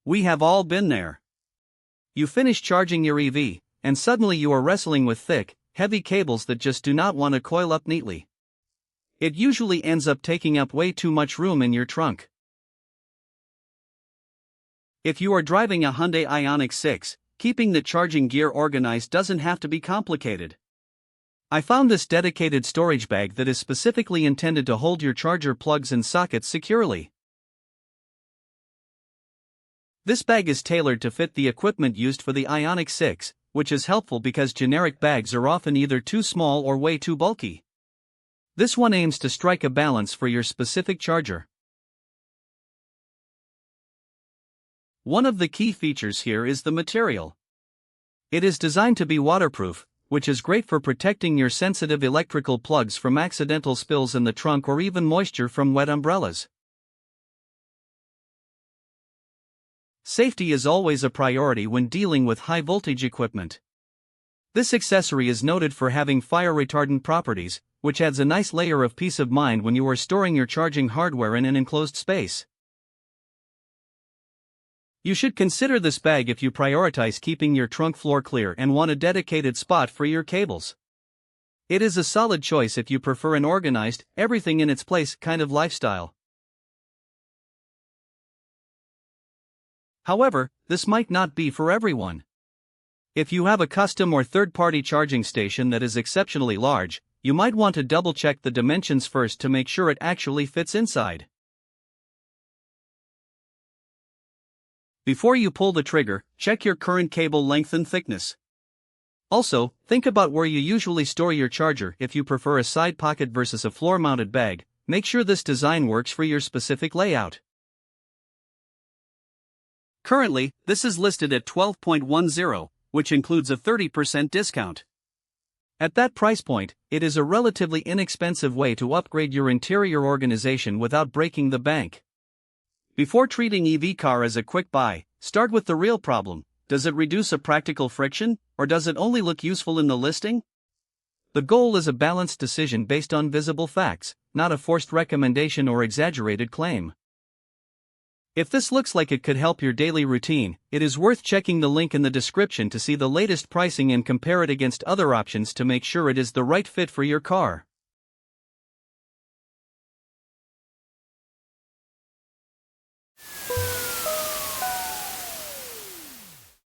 We have all been there. You finish charging your EV, and suddenly you are wrestling with thick, heavy cables that just do not want to coil up neatly. It usually ends up taking up way too much room in your trunk. If you are driving a Hyundai Ioniq 6, keeping the charging gear organized doesn't have to be complicated. I found this dedicated storage bag that is specifically intended to hold your charger plugs and sockets securely. This bag is tailored to fit the equipment used for the Ioniq 6, which is helpful because generic bags are often either too small or way too bulky. This one aims to strike a balance for your specific charger. One of the key features here is the material. It is designed to be waterproof, which is great for protecting your sensitive electrical plugs from accidental spills in the trunk or even moisture from wet umbrellas. Safety is always a priority when dealing with high-voltage equipment. This accessory is noted for having fire-retardant properties, which adds a nice layer of peace of mind when you are storing your charging hardware in an enclosed space. You should consider this bag if you prioritize keeping your trunk floor clear and want a dedicated spot for your cables. It is a solid choice if you prefer an organized, everything in its place kind of lifestyle. However, this might not be for everyone. If you have a custom or third-party charging station that is exceptionally large, you might want to double-check the dimensions first to make sure it actually fits inside. Before you pull the trigger, check your current cable length and thickness. Also, think about where you usually store your charger. If you prefer a side pocket versus a floor-mounted bag, make sure this design works for your specific layout. Currently, this is listed at $12.10, which includes a 30% discount. At that price point, it is a relatively inexpensive way to upgrade your interior organization without breaking the bank. Before treating EV car as a quick buy, start with the real problem. Does it reduce a practical friction, or does it only look useful in the listing? The goal is a balanced decision based on visible facts, not a forced recommendation or exaggerated claim. If this looks like it could help your daily routine, it is worth checking the link in the description to see the latest pricing and compare it against other options to make sure it is the right fit for your car.